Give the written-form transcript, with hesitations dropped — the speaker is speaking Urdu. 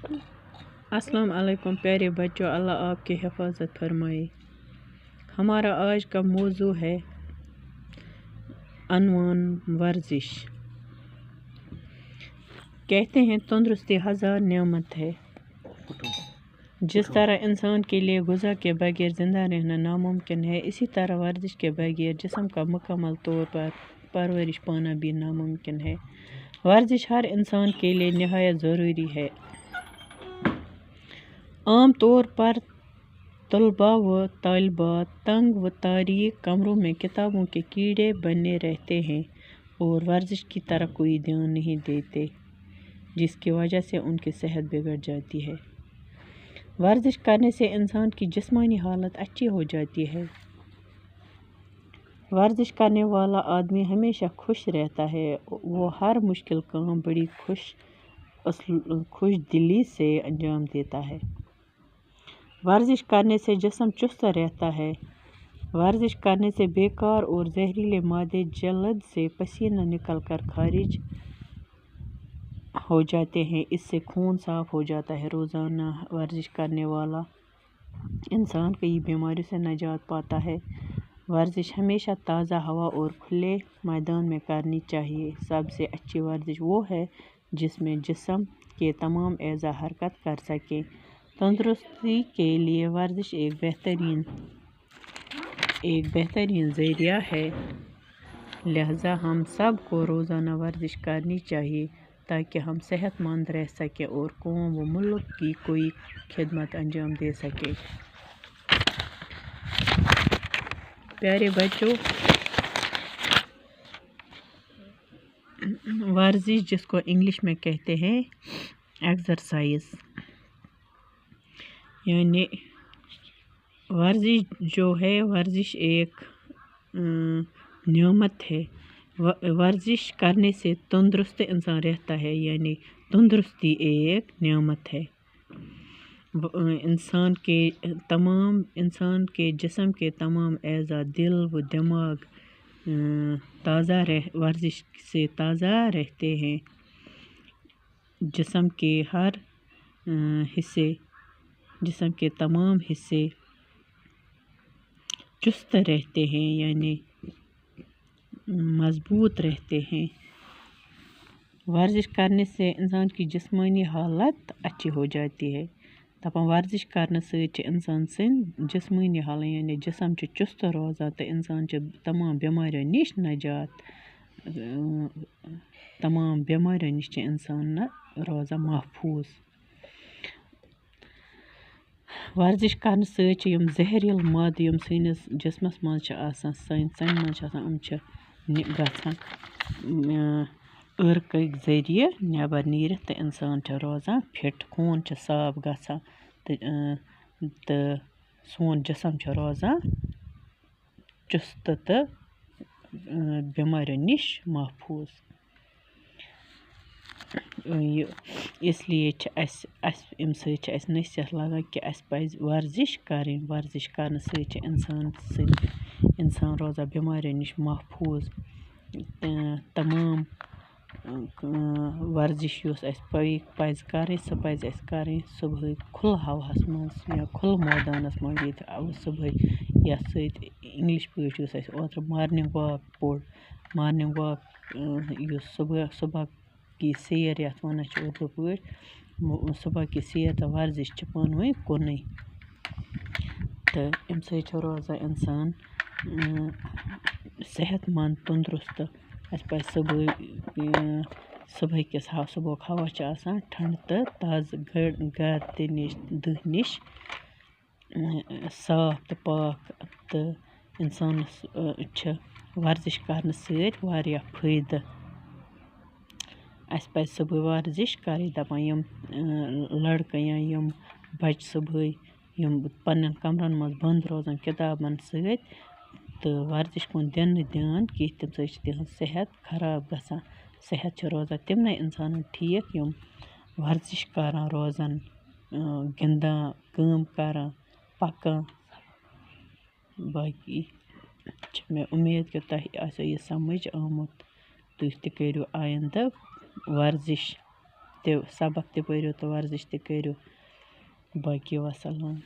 السلام علیکم پیارے بچوں، اللہ آپ کی حفاظت فرمائے۔ ہمارا آج کا موضوع ہے عنوان ورزش۔ کہتے ہیں تندرستی ہزار نعمت ہے۔ جس طرح انسان کے لیے غذا کے بغیر زندہ رہنا ناممکن ہے، اسی طرح ورزش کے بغیر جسم کا مکمل طور پر پرورش پانا بھی ناممکن ہے۔ ورزش ہر انسان کے لیے نہایت ضروری ہے۔ عام طور پر طلباء و طالبات تنگ و تاریک کمروں میں کتابوں کے کیڑے بنے رہتے ہیں اور ورزش کی طرف کوئی دھیان نہیں دیتے، جس کی وجہ سے ان کی صحت بگڑ جاتی ہے۔ ورزش کرنے سے انسان کی جسمانی حالت اچھی ہو جاتی ہے۔ ورزش کرنے والا آدمی ہمیشہ خوش رہتا ہے۔ وہ ہر مشکل کام بڑی خوش دلی سے انجام دیتا ہے۔ ورزش کرنے سے جسم چست رہتا ہے۔ ورزش کرنے سے بیکار اور زہریلے مادے جلد سے پسینہ نکل کر خارج ہو جاتے ہیں۔ اس سے خون صاف ہو جاتا ہے۔ روزانہ ورزش کرنے والا انسان کئی بیماریوں سے نجات پاتا ہے۔ ورزش ہمیشہ تازہ ہوا اور کھلے میدان میں کرنی چاہیے۔ سب سے اچھی ورزش وہ ہے جس میں جسم کے تمام اعضاء حرکت کر سکیں۔ تندرستی کے لیے ورزش ایک بہترین ذریعہ ہے، لہذا ہم سب کو روزانہ ورزش کرنی چاہیے تاکہ ہم صحت مند رہ سکیں اور قوم و ملک کی کوئی خدمت انجام دے سکیں۔ پیارے بچوں، ورزش جس کو انگلش میں کہتے ہیں ایکسرسائز، یعنی ورزش جو ہے، ورزش ایک نعمت ہے۔ ورزش کرنے سے تندرست انسان رہتا ہے، یعنی تندرستی ایک نعمت ہے۔ انسان کے جسم کے تمام اعضاء، دل و دماغ ورزش سے تازہ رہتے ہیں۔ جسم کے تمام حصے چست رہتے ہیں، یعنی مضبوط رہتے ہیں۔ ورزش کرنے سے انسان کی جسمانی حالت اچھی ہو جاتی ہے۔ ورزش کرنے سے انسان سٕنٛدِ جسمانی حالت، یعنی جسم چست روزان تو انسان تمام بیماریوں نش انسان روزان محفوظ۔ ورزش کرنے سۭتۍ یم زہریل مادٕ یم سٲنِس جسمس منٛز آسان، سانہِ ژمہِ منٛز آسان، یِم چھِ گژھان عرقٕکۍ ذٔریعہٕ نٮ۪بر نیٖرِتھ تہٕ اِنسان چھُ روزان فِٹ، خوٗن چھُ صاف گژھان تہٕ سون جسم چھُ روزان چُست تہٕ بیماریو نِش محفوظ۔ اس لیے چھِ اَسہِ اَمہِ سۭتۍ چھِ اَسہِ نصیحت لگان کہِ اَسہِ پَزِ ورزش کَرٕنۍ۔ ورزش کرنہٕ سۭتۍ چھِ اِنسان روزان بیماریو نِش محفوظ۔ تمام ورزش یُس اَسہِ پَزِ کَرٕنۍ، سۄ پَزِ اَسہِ کَرٕنۍ صُبحٲے کھُلہٕ ہواہَس منٛز یا کھُلہٕ مٲدانَس منٛز، ییٚتہِ صُبحٲے یَتھ سۭتۍ اِنگلِش پٲٹھۍ یُس اَسہِ اوترٕ مارنِنٛگ واک پوٚر، مارنِنٛگ واک یُس صُبح کی سیر یَتھ وَنان چھِ اُردو پٲٹھۍ، صُبح کی سیر تہٕ ورزش چھِ پانہٕ ؤنۍ کُنُے، تہٕ اَمہِ سۭتۍ چھُ روزان اِنسان صحت مند تندرست۔ اَسہِ پَزِ صُبحُک ہوا چھُ آسان ٹھنڈٕ تہٕ تازٕ، گردِ نِش دٕہ نِش صاف تہٕ پاک، تہٕ اِنسانَس چھِ ورزش کرنہٕ سۭتۍ واریاہ فٲیدٕ۔ اَسہِ پَزِ صُبحٲے ورزش کَرٕنۍ۔ دَپان یِم لڑکہٕ یا یِم بَچہٕ صُبحٲے یِم پنٛنٮ۪ن کمرن منٛز بنٛد روزان کِتابن سۭتۍ تہٕ ورزش کُن دِنہٕ نہٕ دیان کینٛہہ، تَمہِ سۭتۍ چھِ تِہٕنٛز صحت خراب گژھان۔ صحت چھُ روزان تِمنٕے اِنسانن ٹھیٖک یِم ورزش کران روزان، گِنٛدان، کٲم کران، پکان۔ باقی چھِ مےٚ اُمید کہِ تۄہہِ آسیو یہِ سمجھ آمُت۔ تُہۍ تہِ کٔرِو آیندٕ ورزش۔ تہِ سبق تہِ پٔرِو تہٕ ورزش تہِ کٔرِو. باقی وسلام.